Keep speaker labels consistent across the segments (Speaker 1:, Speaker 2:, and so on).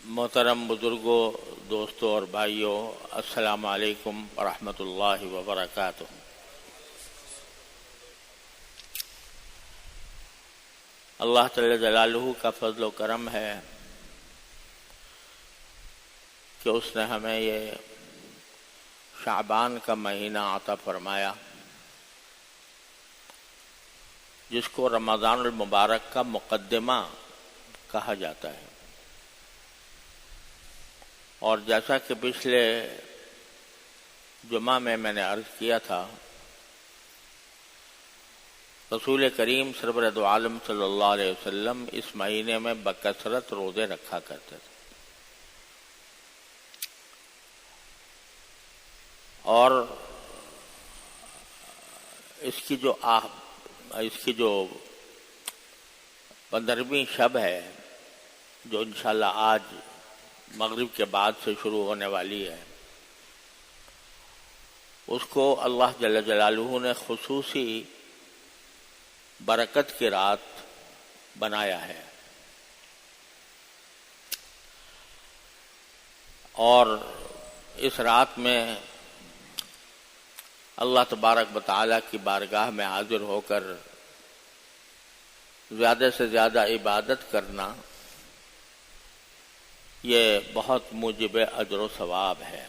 Speaker 1: محترم بزرگوں، دوستوں اور بھائیوں، السلام علیکم ورحمۃ اللہ وبرکاتہ۔ اللہ تعالی جلالہ کا فضل و کرم ہے کہ اس نے ہمیں یہ شعبان کا مہینہ عطا فرمایا، جس کو رمضان المبارک کا مقدمہ کہا جاتا ہے۔ اور جیسا کہ پچھلے جمعہ میں نے عرض کیا تھا، رسول کریم سرور دو عالم صلی اللہ علیہ وسلم اس مہینے میں بکثرت روزے رکھا کرتے تھے، اور اس کی جو 15ویں شب ہے، جو انشاءاللہ آج مغرب کے بعد سے شروع ہونے والی ہے، اس کو اللہ جل جلالہ نے خصوصی برکت کی رات بنایا ہے۔ اور اس رات میں اللہ تبارک و تعالی کی بارگاہ میں حاضر ہو کر زیادہ سے زیادہ عبادت کرنا، یہ بہت موجب اجر و ثواب ہے۔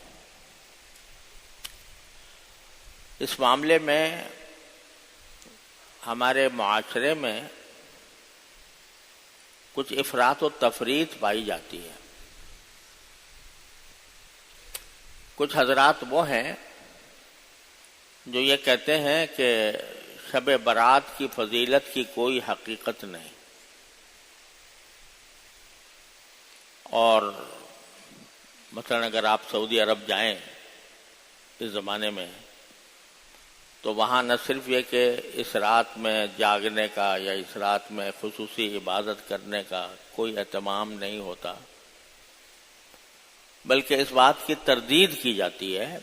Speaker 1: اس معاملے میں ہمارے معاشرے میں کچھ افراط و تفریط پائی جاتی ہے۔ کچھ حضرات وہ ہیں جو یہ کہتے ہیں کہ شب برات کی فضیلت کی کوئی حقیقت نہیں، اور مثلا اگر آپ سعودی عرب جائیں اس زمانے میں، تو وہاں نہ صرف یہ کہ اس رات میں جاگنے کا یا اس رات میں خصوصی عبادت کرنے کا کوئی اہتمام نہیں ہوتا، بلکہ اس بات کی تردید کی جاتی ہے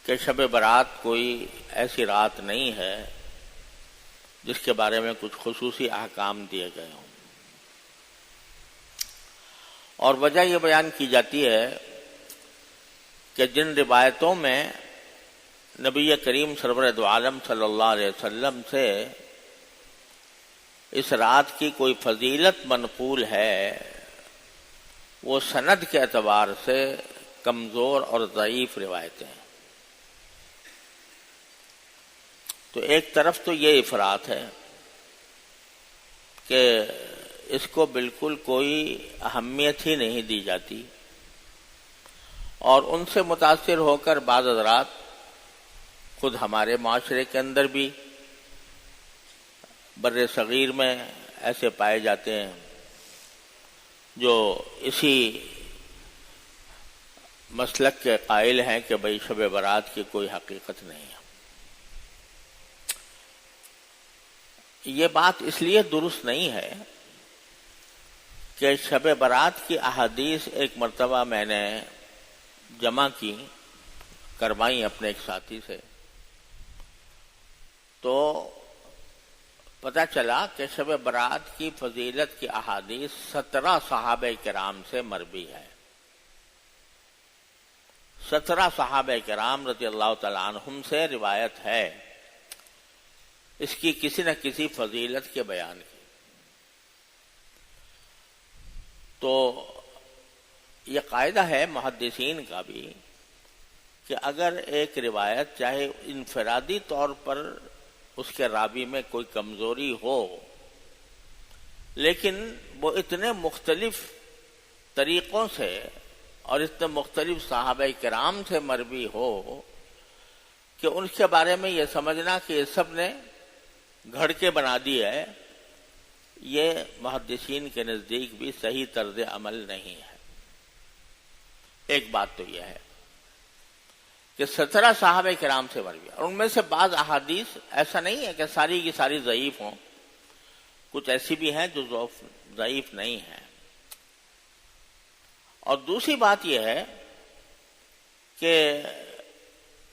Speaker 1: کہ شب برات کوئی ایسی رات نہیں ہے جس کے بارے میں کچھ خصوصی احکام دیے گئے ہوں۔ اور وجہ یہ بیان کی جاتی ہے کہ جن روایتوں میں نبی کریم سرور دو عالم صلی اللہ علیہ وسلم سے اس رات کی کوئی فضیلت منقول ہے، وہ سند کے اعتبار سے کمزور اور ضعیف روایتیں ہیں۔ تو ایک طرف تو یہ افراط ہے کہ اس کو بالکل کوئی اہمیت ہی نہیں دی جاتی، اور ان سے متاثر ہو کر بعض حضرات خود ہمارے معاشرے کے اندر بھی بر صغیر میں ایسے پائے جاتے ہیں جو اسی مسلک کے قائل ہیں کہ بھئی شب برات کی کوئی حقیقت نہیں ہے۔ یہ بات اس لیے درست نہیں ہے کہ شب برات کی احادیث ایک مرتبہ میں نے جمع کروائی اپنے ایک ساتھی سے، تو پتہ چلا کہ شب برات کی فضیلت کی احادیث 17 صحابہ کرام سے مروی ہے۔ 17 صحابہ کرام رضی اللہ تعالیٰ عنہم سے روایت ہے اس کی کسی نہ کسی فضیلت کے بیان کی۔ تو یہ قاعدہ ہے محدثین کا بھی کہ اگر ایک روایت چاہے انفرادی طور پر اس کے راوی میں کوئی کمزوری ہو، لیکن وہ اتنے مختلف طریقوں سے اور اتنے مختلف صحابہ کرام سے مروی ہو کہ ان کے بارے میں یہ سمجھنا کہ یہ سب نے گھڑ کے بنا دی ہے، یہ محدثین کے نزدیک بھی صحیح طرز عمل نہیں ہے۔ ایک بات تو یہ ہے کہ 17 صحابہ کرام سے مروی، اور ان میں سے بعض احادیث ایسا نہیں ہے کہ ساری کی ساری ضعیف ہوں، کچھ ایسی بھی ہیں جو ضعیف نہیں ہیں۔ اور دوسری بات یہ ہے کہ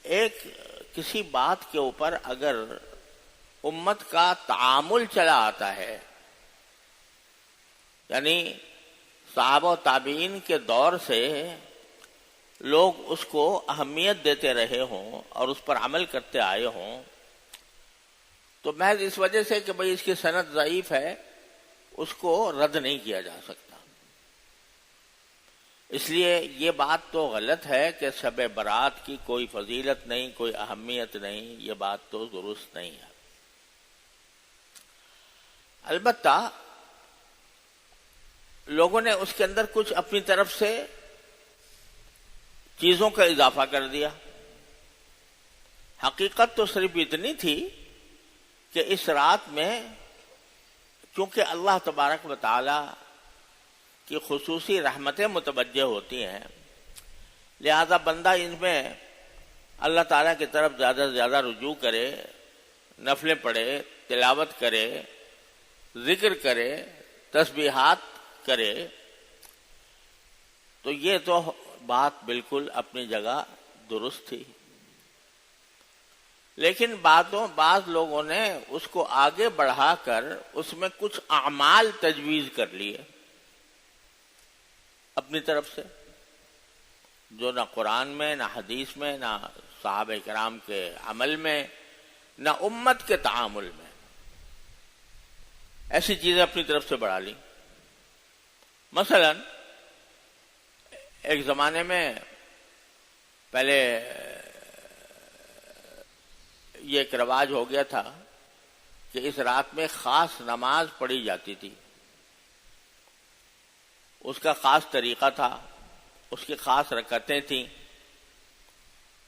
Speaker 1: ایک کسی بات کے اوپر اگر امت کا تعامل چلا آتا ہے، یعنی صحابہ و تابعین کے دور سے لوگ اس کو اہمیت دیتے رہے ہوں اور اس پر عمل کرتے آئے ہوں، تو محض اس وجہ سے کہ بھئی اس کی سند ضعیف ہے اس کو رد نہیں کیا جا سکتا۔ اس لیے یہ بات تو غلط ہے کہ شب برات کی کوئی فضیلت نہیں، کوئی اہمیت نہیں، یہ بات تو درست نہیں ہے۔ البتہ لوگوں نے اس کے اندر کچھ اپنی طرف سے چیزوں کا اضافہ کر دیا۔ حقیقت تو صرف اتنی تھی کہ اس رات میں چونکہ اللہ تبارک و تعالی کی خصوصی رحمتیں متوجہ ہوتی ہیں، لہذا بندہ ان میں اللہ تعالیٰ کی طرف زیادہ سے زیادہ رجوع کرے، نفلیں پڑھے، تلاوت کرے، ذکر کرے، تسبیحات کرے، تو یہ تو بات بالکل اپنی جگہ درست تھی۔ لیکن بعض لوگوں نے اس کو آگے بڑھا کر اس میں کچھ اعمال تجویز کر لیے اپنی طرف سے، جو نہ قرآن میں، نہ حدیث میں، نہ صحابہ کرام کے عمل میں، نہ امت کے تعامل میں، ایسی چیزیں اپنی طرف سے بڑھا لی۔ مثلا ایک زمانے میں پہلے یہ ایک رواج ہو گیا تھا کہ اس رات میں خاص نماز پڑھی جاتی تھی، اس کا خاص طریقہ تھا، اس کی خاص رکعتیں تھیں،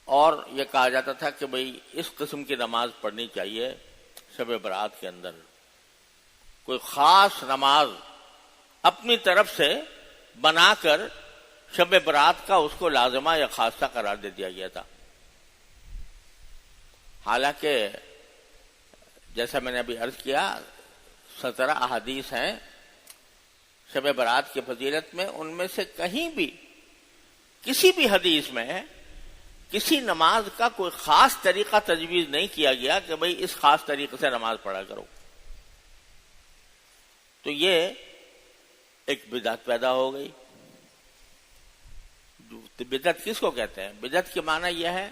Speaker 1: اور یہ کہا جاتا تھا کہ بھئی اس قسم کی نماز پڑھنی چاہیے شب برات کے اندر۔ کوئی خاص نماز اپنی طرف سے بنا کر شب برات کا اس کو لازمہ یا خاصہ قرار دے دیا گیا تھا۔ حالانکہ جیسا میں نے ابھی عرض کیا 17 احادیث ہیں شب برات کی فضیلت میں، ان میں سے کہیں بھی کسی بھی حدیث میں کسی نماز کا کوئی خاص طریقہ تجویز نہیں کیا گیا کہ بھئی اس خاص طریقے سے نماز پڑھا کرو۔ تو یہ ایک بدعت پیدا ہو گئی۔ بدعت کس کو کہتے ہیں؟ بدعت کے معنی یہ ہے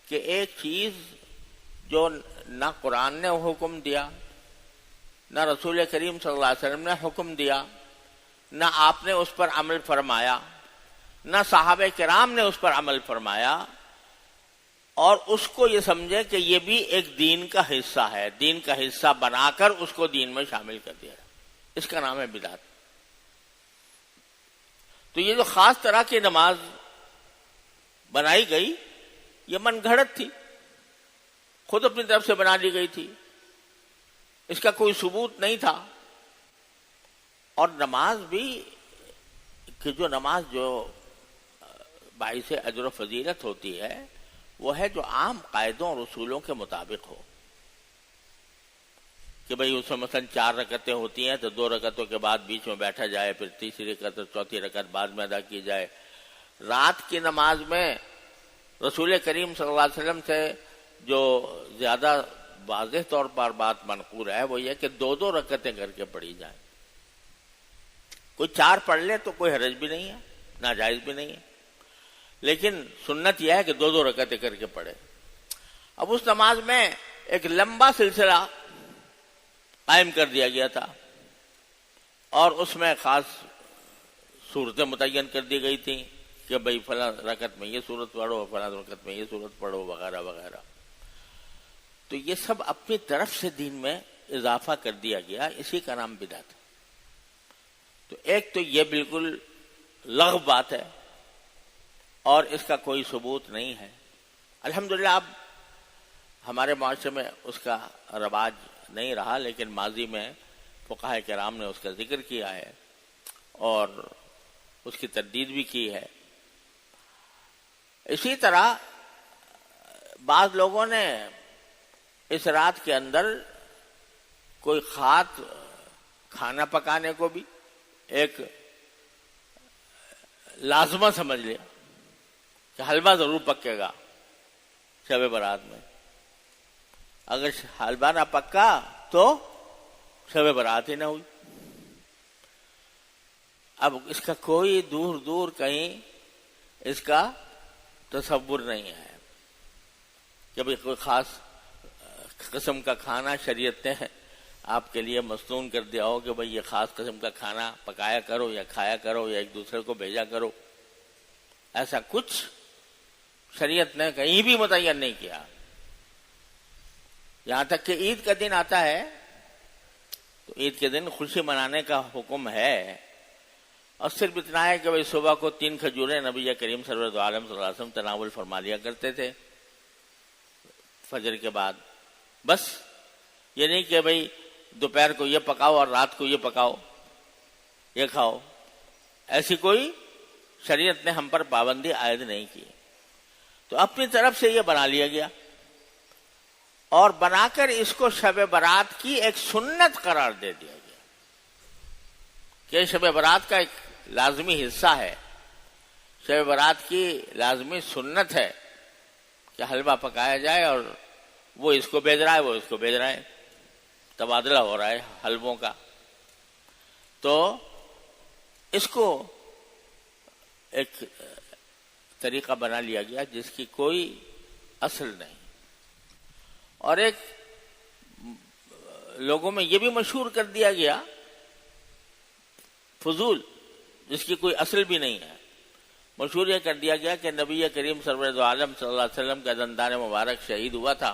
Speaker 1: کہ ایک چیز جو نہ قرآن نے حکم دیا، نہ رسول کریم صلی اللہ علیہ وسلم نے حکم دیا، نہ آپ نے اس پر عمل فرمایا، نہ صحابہ کرام نے اس پر عمل فرمایا، اور اس کو یہ سمجھے کہ یہ بھی ایک دین کا حصہ ہے، دین کا حصہ بنا کر اس کو دین میں شامل کر دیا، اس کا نام ہے بدعت۔ تو یہ جو خاص طرح کی نماز بنائی گئی یہ من گھڑت تھی، خود اپنی طرف سے بنا لی گئی تھی، اس کا کوئی ثبوت نہیں تھا۔ اور نماز بھی کہ جو نماز جو باعث اجر و فضیلت ہوتی ہے وہ ہے جو عام قاعدوں اور اصولوں کے مطابق ہو، کہ بھئی اس میں مثلا 4 رکعتیں ہوتی ہیں تو 2 رکعتوں کے بعد بیچ میں بیٹھا جائے، پھر تیسری رکعت اور چوتھی رکعت بعد میں ادا کی جائے۔ رات کی نماز میں رسول کریم صلی اللہ علیہ وسلم سے جو زیادہ واضح طور پر بات منقول ہے وہ یہ کہ 2 رکعتیں کر کے پڑھی جائیں۔ کوئی 4 پڑھ لے تو کوئی حرج بھی نہیں ہے، ناجائز بھی نہیں ہے، لیکن سنت یہ ہے کہ 2 رکعتیں کر کے پڑھے۔ اب اس نماز میں ایک لمبا سلسلہ قائم کر دیا گیا تھا، اور اس میں خاص صورتیں متعین کر دی گئی تھیں کہ بھئی فلاں رکعت میں یہ صورت پڑھو، فلاں رکعت میں یہ صورت پڑھو، وغیرہ وغیرہ۔ تو یہ سب اپنی طرف سے دین میں اضافہ کر دیا گیا، اسی کا نام بدعت ہے۔ تو ایک تو یہ بالکل لغو بات ہے اور اس کا کوئی ثبوت نہیں ہے۔ الحمدللہ اب ہمارے معاشرے میں اس کا رواج نہیں رہا، لیکن ماضی میں فقہاء کرام نے اس کا ذکر کیا ہے اور اس کی تردید بھی کی ہے۔ اسی طرح بعض لوگوں نے اس رات کے اندر کوئی خاص کھانا پکانے کو بھی ایک لازمہ سمجھ لیا کہ حلوہ ضرور پکے گا شب برات میں، اگر حلوہ نہ پکا تو شب برات ہی نہ ہوئی۔ اب اس کا کوئی دور دور کہیں اس کا تصور نہیں ہے کہ بھئی کوئی خاص قسم کا کھانا شریعت نے آپ کے لیے مصنون کر دیا ہو کہ بھئی یہ خاص قسم کا کھانا پکایا کرو یا کھایا کرو یا ایک دوسرے کو بھیجا کرو. ایسا کچھ شریعت نے کہیں بھی متعین نہیں کیا. یہاں تک کہ عید کا دن آتا ہے تو عید کے دن خوشی منانے کا حکم ہے، اور صرف اتنا ہے کہ بھئی صبح کو 3 کھجوریں نبی کریم سرور عالم صلی اللہ علیہ وسلم تناول فرما لیا کرتے تھے فجر کے بعد. بس یہ نہیں کہ بھئی دوپہر کو یہ پکاؤ اور رات کو یہ پکاؤ یہ کھاؤ. ایسی کوئی شریعت نے ہم پر پابندی عائد نہیں کی. تو اپنی طرف سے یہ بنا لیا گیا اور بنا کر اس کو شب برات کی ایک سنت قرار دے دیا گیا کہ شب برات کا ایک لازمی حصہ ہے، شب برات کی لازمی سنت ہے کہ حلوہ پکایا جائے اور وہ اس کو بھیج رہا ہے وہ اس کو بھیج رہا ہے، تبادلہ ہو رہا ہے حلووں کا. تو اس کو ایک طریقہ بنا لیا گیا جس کی کوئی اصل نہیں. اور ایک لوگوں میں یہ بھی مشہور کر دیا گیا فضول، جس کی کوئی اصل بھی نہیں ہے. مشہور یہ کر دیا گیا کہ نبی کریم سرور عالم صلی اللہ علیہ وسلم کا دندان مبارک شہید ہوا تھا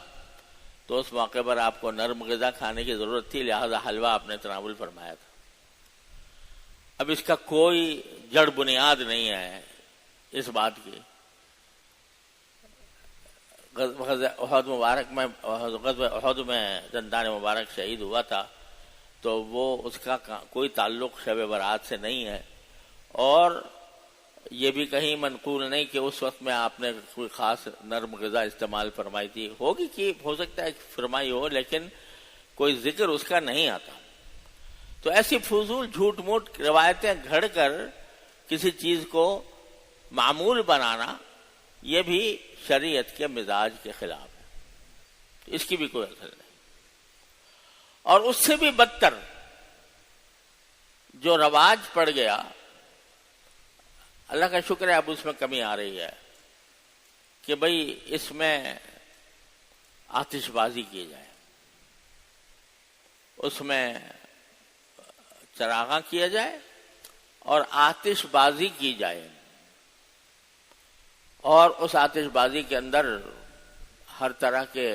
Speaker 1: تو اس موقع پر آپ کو نرم غذا کھانے کی ضرورت تھی، لہذا حلوہ آپ نے تناول فرمایا تھا. اب اس کا کوئی جڑ بنیاد نہیں ہے اس بات کی. غزوہ احد مبارک میں غزوہ احد میں دندان مبارک شہید ہوا تھا تو وہ اس کا کوئی تعلق شب برات سے نہیں ہے، اور یہ بھی کہیں منقول نہیں کہ اس وقت میں آپ نے کوئی خاص نرم غذا استعمال فرمائی تھی. ہوگی کہ ہو سکتا ہے فرمائی ہو، لیکن کوئی ذکر اس کا نہیں آتا. تو ایسی فضول جھوٹ موٹ روایتیں گھڑ کر کسی چیز کو معمول بنانا یہ بھی شریعت کے مزاج کے خلاف ہے، اس کی بھی کوئی اثر نہیں. اور اس سے بھی بدتر جو رواج پڑ گیا، اللہ کا شکر ہے اب اس میں کمی آ رہی ہے کہ بھئی اس میں آتش بازی کی جائے، اس میں چراغاں کیا جائے اور آتش بازی کی جائے، اور اس آتش بازی کے اندر ہر طرح کے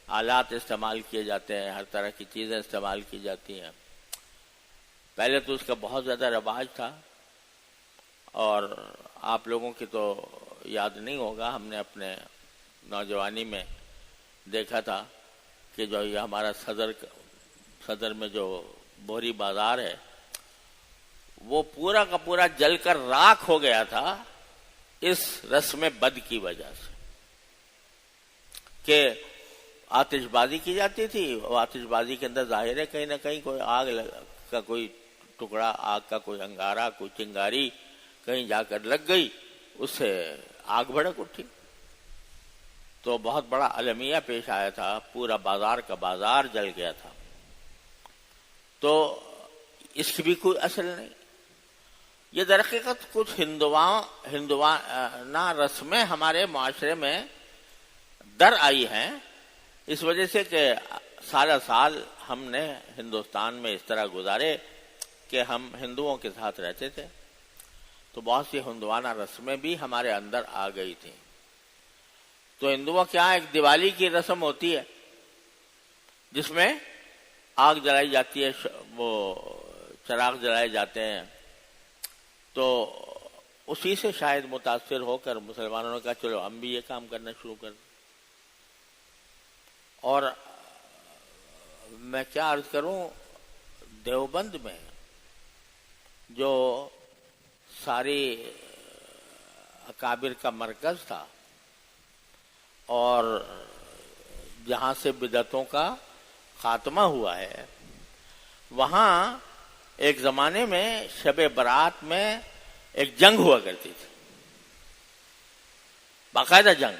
Speaker 1: آلات استعمال کیے جاتے ہیں، ہر طرح کی چیزیں استعمال کی جاتی ہیں. پہلے تو اس کا بہت زیادہ رواج تھا، اور آپ لوگوں کی تو یاد نہیں ہوگا، ہم نے اپنے نوجوانی میں دیکھا تھا کہ جو یہ ہمارا صدر میں جو بوہری بازار ہے وہ پورا کا پورا جل کر راکھ ہو گیا تھا اس رسم بد کی وجہ سے کہ آتش بازی کی جاتی تھی. وہ آتش بازی کے اندر ظاہر ہے کہیں نہ کہیں کوئی آگ کا کوئی ٹکڑا، آگ کا کوئی انگارہ، کوئی چنگاری کہیں جا کر لگ گئی، اس سے آگ بھڑک اٹھی تو بہت بڑا المیہ پیش آیا تھا، پورا بازار کا بازار جل گیا تھا. تو اس کی بھی کوئی اصل نہیں. یہ در حقیقت کچھ ہندوانہ رسمیں ہمارے معاشرے میں در آئی ہیں، اس وجہ سے کہ سالہ سال ہم نے ہندوستان میں اس طرح گزارے کہ ہم ہندوؤں کے ساتھ رہتے تھے، تو بہت سی ہندوانہ رسمیں بھی ہمارے اندر آ گئی تھیں. تو ہندوؤں کے یہاں ایک دیوالی کی رسم ہوتی ہے جس میں آگ جلائی جاتی ہے، وہ چراغ جلائے جاتے ہیں. تو اسی سے شاید متاثر ہو کر مسلمانوں نے کہا چلو ہم بھی یہ کام کرنا شروع کر دیں. اور میں کیا عرض کروں، دیوبند میں جو ساری اکابر کا مرکز تھا اور جہاں سے بدعتوں کا خاتمہ ہوا ہے، وہاں ایک زمانے میں شب برات میں ایک جنگ ہوا کرتی تھی، باقاعدہ جنگ.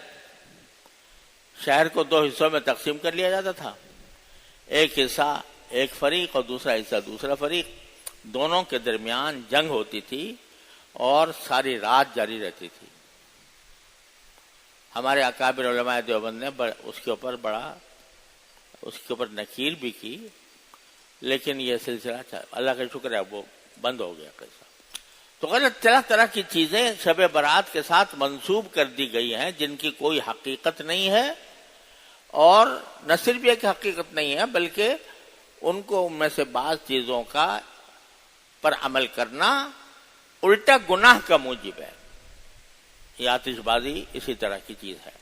Speaker 1: شہر کو 2 حصوں میں تقسیم کر لیا جاتا تھا. ایک حصہ ایک فریق اور دوسرا حصہ دوسرا فریق، دونوں کے درمیان جنگ ہوتی تھی اور ساری رات جاری رہتی تھی۔ ہمارے اکابر علماء دیوبند نے اس کے اوپر نکیر بھی کی، لیکن یہ سلسلہ اللہ کا شکر ہے وہ بند ہو گیا قصہ۔ تو غلط طرح طرح کی چیزیں شب برات کے ساتھ منسوب کر دی گئی ہیں جن کی کوئی حقیقت نہیں ہے، اور نہ صرف یہ کہ حقیقت نہیں ہے بلکہ ان کو ان میں سے بعض چیزوں کا پر عمل کرنا الٹا گناہ کا موجب ہے۔ یہ آتش بازی اسی طرح کی چیز ہے۔